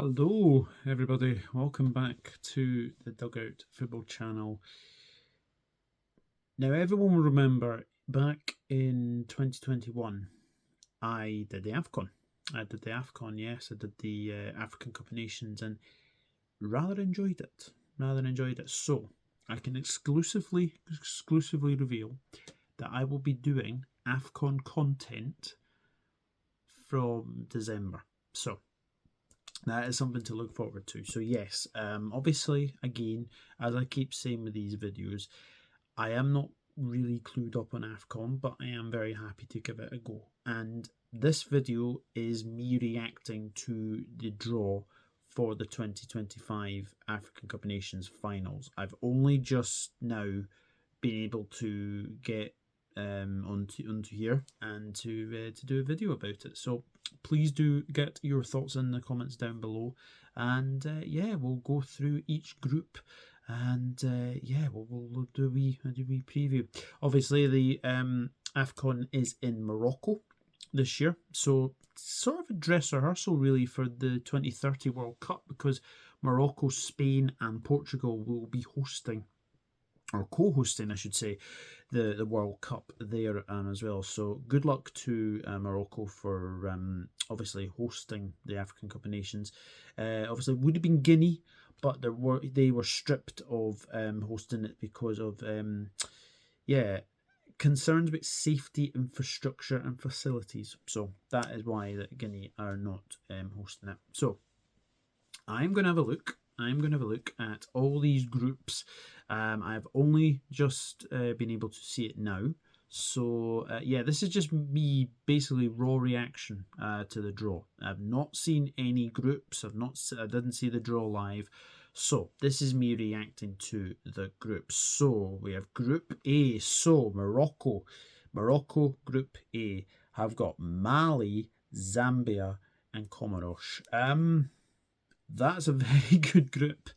Hello, everybody. Welcome back to the Dugout Football Channel. Now, everyone will remember back in 2021, I did the AFCON. Yes, I did the African Cup of Nations and rather enjoyed it. So, I can exclusively reveal that I will be doing AFCON content from December. So, that is something to look forward to. So yes, obviously, again, as I keep saying with these videos, I am not really clued up on AFCON, but I am very happy to give it a go. And this video is me reacting to the draw for the 2025 African Cup of Nations finals. I've only just now been able to get onto here and to do a video about it. So please do get your thoughts in the comments down below, and yeah, we'll go through each group, and yeah, we'll do a wee preview. Obviously, the AFCON is in Morocco this year, so sort of a dress rehearsal really for the 2030 World Cup, because Morocco, Spain and Portugal will be hosting, or co-hosting I should say, the World Cup there as well. So good luck to Morocco for obviously hosting the African Cup of Nations. Obviously it would have been Guinea, but they were stripped of hosting it because of concerns about safety, infrastructure and facilities. So that is why that Guinea are not hosting it. So I'm going to have a look. At all these groups. I've only just been able to see it now. So yeah, this is just me basically raw reaction to the draw. I've not seen any groups. I didn't see the draw live. So this is me reacting to the groups. So we have Group A. So Morocco, Group A have got Mali, Zambia, and Comoros. That's a very good group.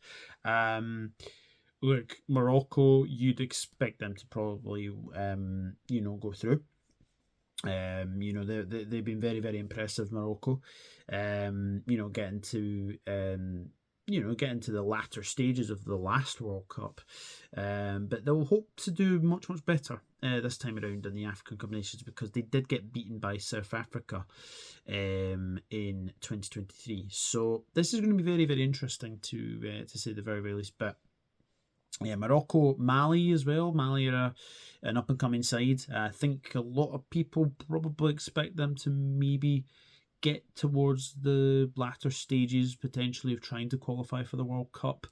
Look, Morocco, you'd expect them to probably, go through. They've been very, very impressive, Morocco. Getting to the latter stages of the last World Cup. But they'll hope to do much, much better this time around in the African Cup of Nations, because they did get beaten by South Africa in 2023. So this is going to be very, very interesting to say the very, very least. But yeah, Morocco, Mali as well. Mali are an up-and-coming side. I think a lot of people probably expect them to maybe get towards the latter stages, potentially, of trying to qualify for the World Cup.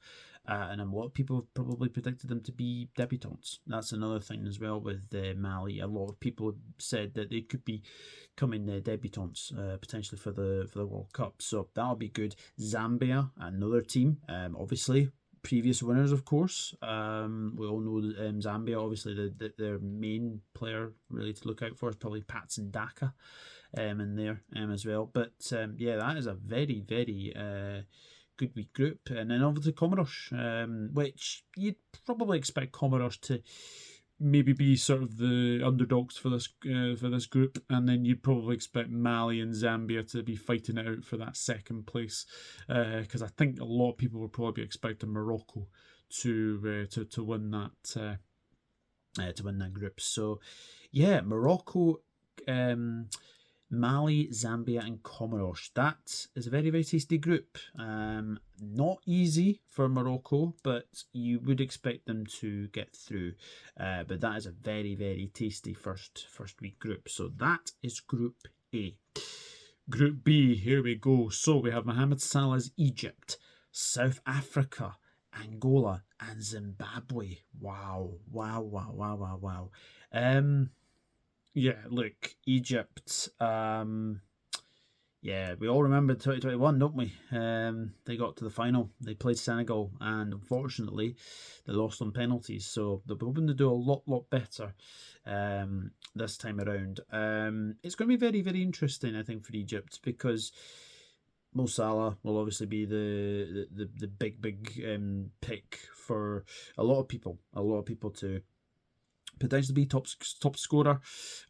And a lot of people have probably predicted them to be debutants. That's another thing as well with Mali. A lot of people have said that they could be coming debutants potentially for the World Cup. So that'll be good. Zambia, another team, obviously previous winners, of course. We all know that Zambia, obviously, their main player really to look out for is probably Patson Daka in there as well. But yeah, that is a very, very good wee group. And then over to Comoros, which you'd probably expect Comoros to maybe be sort of the underdogs for this group, and then you'd probably expect Mali and Zambia to be fighting it out for that second place, because I think a lot of people would probably be expecting Morocco to win that group. So yeah, Morocco, Mali, Zambia and Comoros. That is a very, very tasty group. Not easy for Morocco, but you would expect them to get through. But that is a very, very tasty first week group. So that is Group A. Group B, here we go. So we have Mohamed Salah's Egypt, South Africa, Angola and Zimbabwe. Wow. Yeah, look, Egypt, yeah, we all remember 2021, don't we? They got to the final. They played Senegal, and unfortunately, they lost on penalties. So they're hoping to do a lot better this time around. It's going to be very, very interesting, I think, for Egypt, because Mo Salah will obviously be the big pick for a lot of people to potentially be top scorer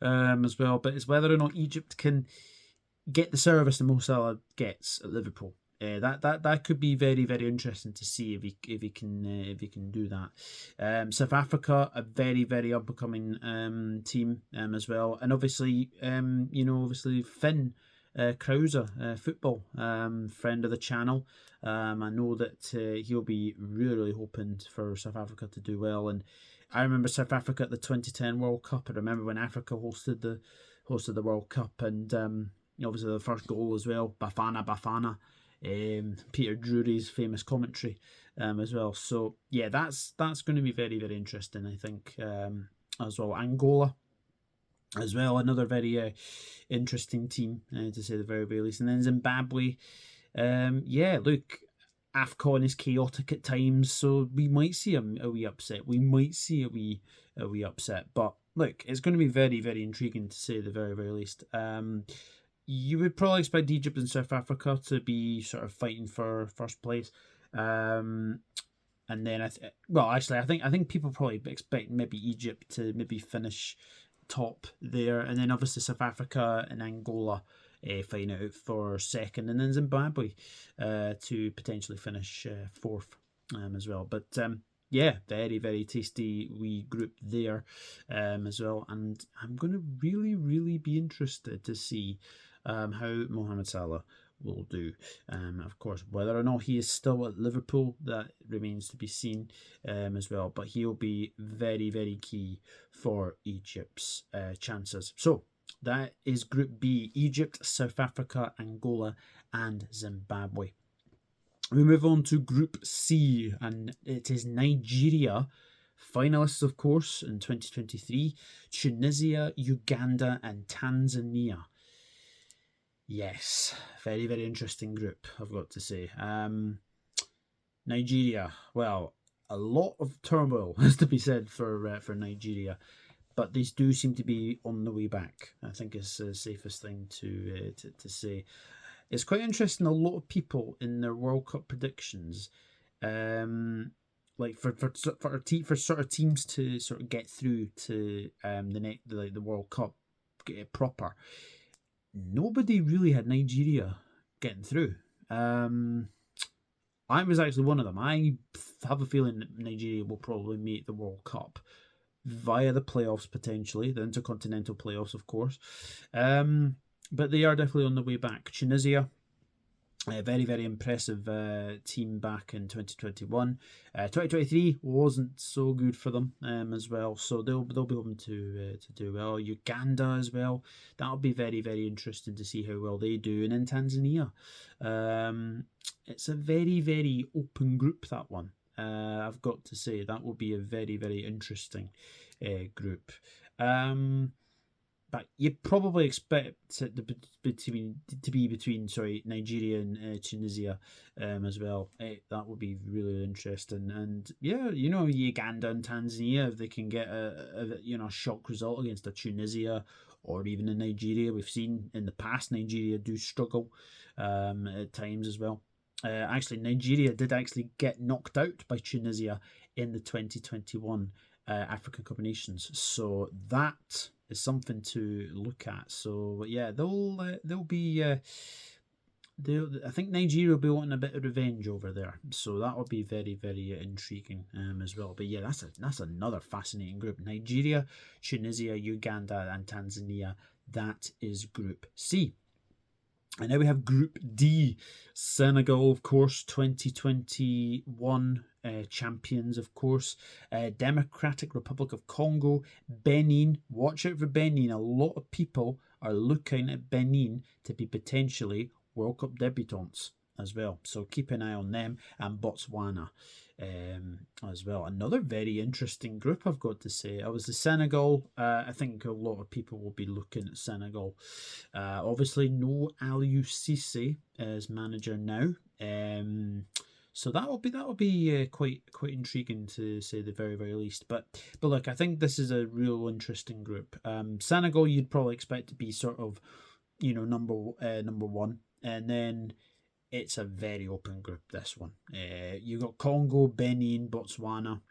as well. But it's whether or not Egypt can get the service that Mo Salah gets at Liverpool. That could be very, very interesting to see if he can do that. South Africa, a very, very up and coming team as well, and obviously obviously Finn Krauser, football friend of the channel. I know that he'll be really, really hoping for South Africa to do well, and I remember South Africa at the 2010 World Cup. I remember when Africa hosted the World Cup, and obviously the first goal as well, Bafana. Peter Drury's famous commentary as well. So yeah, that's going to be very, very interesting, I think, as well. Angola as well, another very interesting team, to say the very, very least. And then Zimbabwe, look, AFCON is chaotic at times, so we might see a wee upset. We might see a wee upset, but look, it's going to be very, very intriguing, to say the very, very least. You would probably expect Egypt and South Africa to be sort of fighting for first place. And then I think people probably expect maybe Egypt to maybe finish top there, and then obviously South Africa and Angola fighting out for second, and then Zimbabwe to potentially finish fourth as well. But very, very tasty wee group there as well, and I'm going to really, really be interested to see how Mohamed Salah will do. Of course, whether or not he is still at Liverpool, that remains to be seen as well. But he'll be very, very key for Egypt's chances. So that is Group B: Egypt, South Africa, Angola, and Zimbabwe. We move on to Group C, and it is Nigeria, finalists, of course, in 2023, Tunisia, Uganda, and Tanzania. Yes, very, very interesting group, I've got to say. Nigeria, well, a lot of turmoil has to be said for Nigeria, but they do seem to be on the way back. I think is the safest thing to say. It's quite interesting. A lot of people in their World Cup predictions, like for sort of teams to sort of get through to the World Cup, get it proper. Nobody really had Nigeria getting through. I was actually one of them. I have a feeling that Nigeria will probably make the World Cup via the playoffs, potentially, the intercontinental playoffs, of course. But they are definitely on the way back. Tunisia, a very, very impressive team back in 2021. 2023 wasn't so good for them as well, so they'll be hoping to do well. Uganda as well, that'll be very, very interesting to see how well they do. And then Tanzania, it's a very, very open group, that one. I've got to say that will be a very, very interesting group. But you probably expect it to be between Nigeria and Tunisia as well. That would be really interesting. And yeah, Uganda and Tanzania, if they can get a shock result against a Tunisia or even in Nigeria, we've seen in the past Nigeria do struggle at times as well. Actually, Nigeria did actually get knocked out by Tunisia in the 2021 African Cup of Nations. So that is something to look at. So yeah, they'll be. I think Nigeria will be wanting a bit of revenge over there. So that will be very, very intriguing as well. But yeah, that's another fascinating group: Nigeria, Tunisia, Uganda, and Tanzania. That is Group C. And now we have Group D. Senegal, of course, 2021 champions, of course. Democratic Republic of Congo, Benin. Watch out for Benin. A lot of people are looking at Benin to be potentially World Cup debutants as well. So keep an eye on them. And Botswana as well. Another very interesting group, I've got to say. I was the Senegal. I think a lot of people will be looking at Senegal. Obviously, no Aliou Cisse as manager now. So that will be quite intriguing, to say the very, very least. But look, I think this is a real interesting group. Senegal, you'd probably expect to be sort of, number one, and then it's a very open group, this one. You got Congo, Benin, Botswana.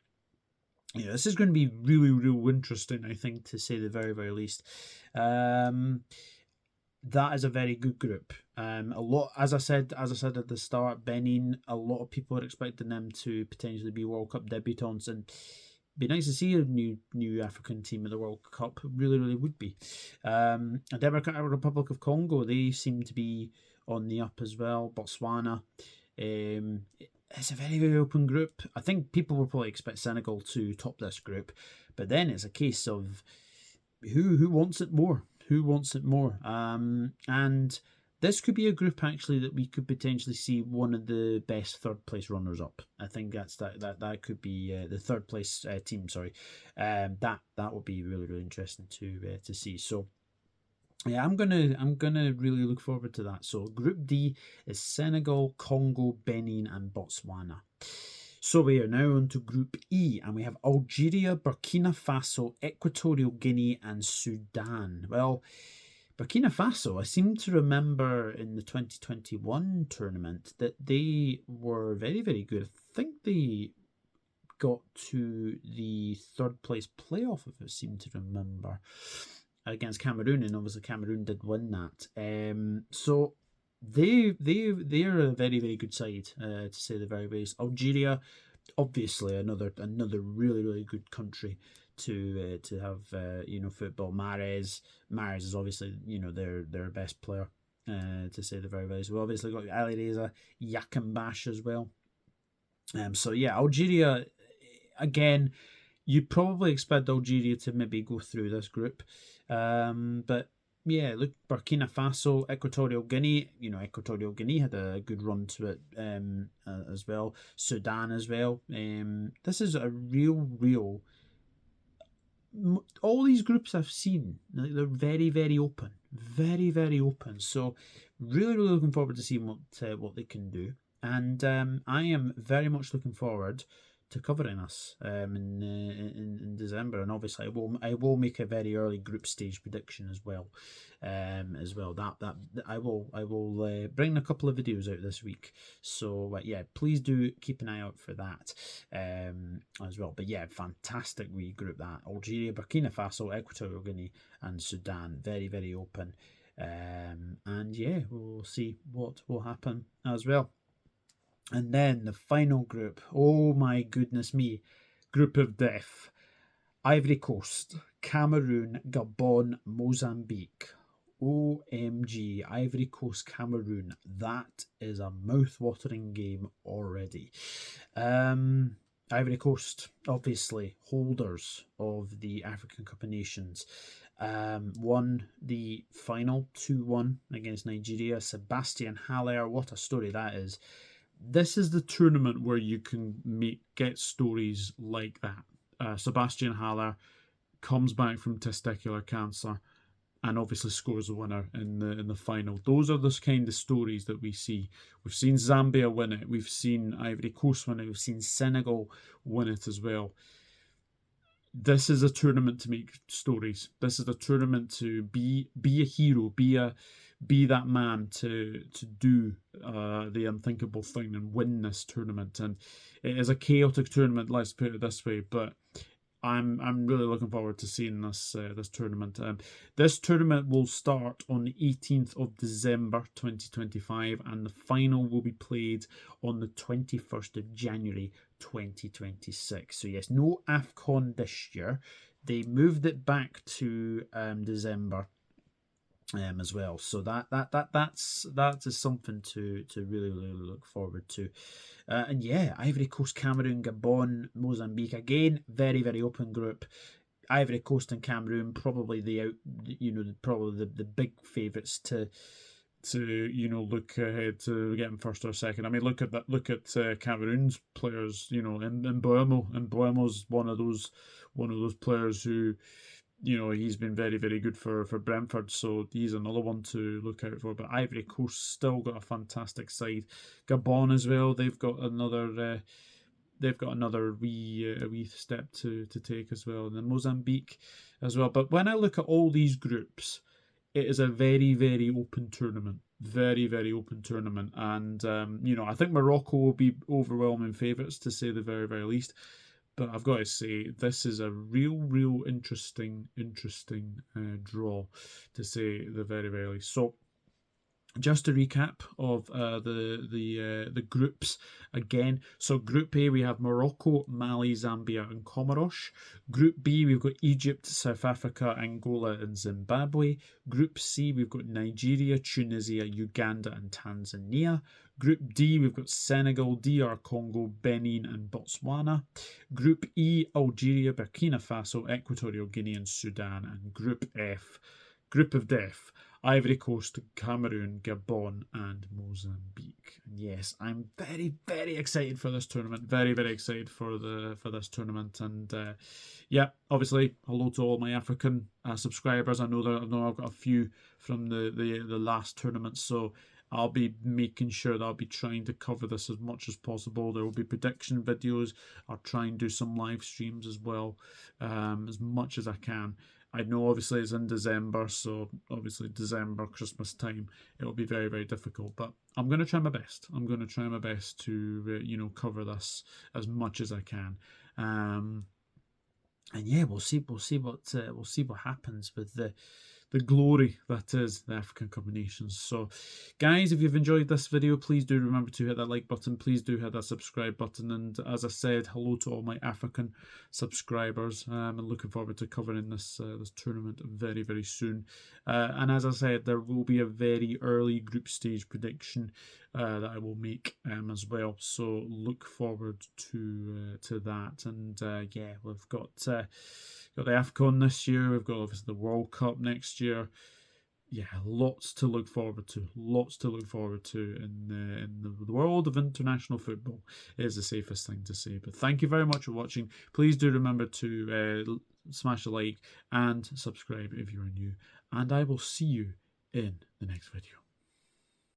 This is going to be really, real interesting, I think, to say the very, very least. That is a very good group. A lot, as I said at the start, Benin. A lot of people are expecting them to potentially be World Cup debutants, and be nice to see a new African team at the World Cup. Really, really would be. And Democratic Republic of Congo, they seem to be on the up as well. Botswana. It's a very, very open group. I think people will probably expect Senegal to top this group, but then it's a case of who wants it more. Who wants it more? And this could be a group actually that we could potentially see one of the best third place runners up. I think that could be the third place team. Sorry, that would be really, really interesting to see. So yeah, I'm gonna really look forward to that. So Group D is Senegal, Congo, Benin, and Botswana. So we are now on to Group E, and we have Algeria, Burkina Faso, Equatorial Guinea, and Sudan. Well, Burkina Faso, I seem to remember in the 2021 tournament that they were very, very good. I think they got to the third place playoff, if I seem to remember, against Cameroon, and obviously Cameroon did win that. So they're a very, very good side, to say the very least. Algeria, obviously another really, really good country to have football. Mahrez is obviously their best player, to say the very least. We've obviously got Ali Reza Yakambash as well. So yeah, Algeria again. You'd probably expect Algeria to maybe go through this group, but yeah, look, Burkina Faso, Equatorial Guinea. Equatorial Guinea had a good run to it as well. Sudan as well. This is a real. All these groups I've seen, they're very, very open, very, very open. So really, really looking forward to seeing what they can do, and I am very much looking forward to covering us in December, and obviously I will make a very early group stage prediction as well. That I will bring a couple of videos out this week. So yeah, please do keep an eye out for that as well. But yeah, fantastic wee group that: Algeria, Burkina Faso, Equatorial Guinea, and Sudan. Very, very open. And yeah, we'll see what will happen as well. And then the final group, oh my goodness me, group of death. Ivory Coast, Cameroon, Gabon, Mozambique. OMG, Ivory Coast, Cameroon. That is a mouth-watering game already. Ivory Coast, obviously, holders of the African Cup of Nations. Won the final 2-1 against Nigeria. Sebastian Haller, what a story that is. This is the tournament where you can get stories like that. Sebastian Haller comes back from testicular cancer and obviously scores a winner in the final. Those are the kind of stories that we see. We've seen Zambia win it. We've seen Ivory Coast win it. We've seen Senegal win it as well. This is a tournament to make stories. This is a tournament to be a hero, be that man to do the unthinkable thing and win this tournament. And it is a chaotic tournament, let's put it this way, but I'm really looking forward to seeing this tournament. This tournament will start on the 18th of December 2025, and the final will be played on the 21st of January 2026. So yes, no AFCON this year. They moved it back to December as well. So that is something to really, really look forward to. And yeah, Ivory Coast, Cameroon, Gabon, Mozambique, again, very, very open group. Ivory Coast and Cameroon probably the big favourites to look ahead to getting first or second. I mean, look at Cameroon's players, and Mbuemo's one of those players who, he's been very, very good for Brentford, so he's another one to look out for. But Ivory Coast still got a fantastic side. Gabon as well, they've got another wee step to take as well, and then Mozambique as well. But when I look at all these groups, it is a very, very open tournament. Very, very open tournament. And, I think Morocco will be overwhelming favourites, to say the very, very least. But I've got to say, this is a real interesting draw, to say the very, very least. So Just a recap of the groups again. So Group A, we have Morocco, Mali, Zambia, and Comoros. Group B, we've got Egypt, South Africa, Angola, and Zimbabwe. Group C, we've got Nigeria, Tunisia, Uganda, and Tanzania. Group D, we've got Senegal, DR Congo, Benin, and Botswana. Group E, Algeria, Burkina Faso, Equatorial Guinea, and Sudan. And Group F, Group of Death, Ivory Coast, Cameroon, Gabon, and Mozambique. And yes, I'm very, very excited for this tournament. Very, very excited for this tournament. And yeah, obviously, hello to all my African subscribers. I know I've got a few from the last tournament, so I'll be making sure that I'll be trying to cover this as much as possible. There will be prediction videos. I'll try and do some live streams as well, as much as I can. I know obviously it's in December, so obviously December, Christmas time, it'll be very, very difficult. But I'm going to try my best. I'm going to try my best to, cover this as much as I can. And yeah, we'll see what happens with the glory that is the African Cup of Nations. So, guys, if you've enjoyed this video, please do remember to hit that like button. Please do hit that subscribe button. And as I said, hello to all my African subscribers. I'm looking forward to covering this tournament very, very soon. And as I said, there will be a very early group stage prediction that I will make as well. So look forward to that. And yeah, we've got the AFCON this year. We've got obviously the World Cup next year. Yeah, lots to look forward to. Lots to look forward to in the world of international football is the safest thing to say. But thank you very much for watching. Please do remember to smash a like and subscribe if you're new. And I will see you in the next video.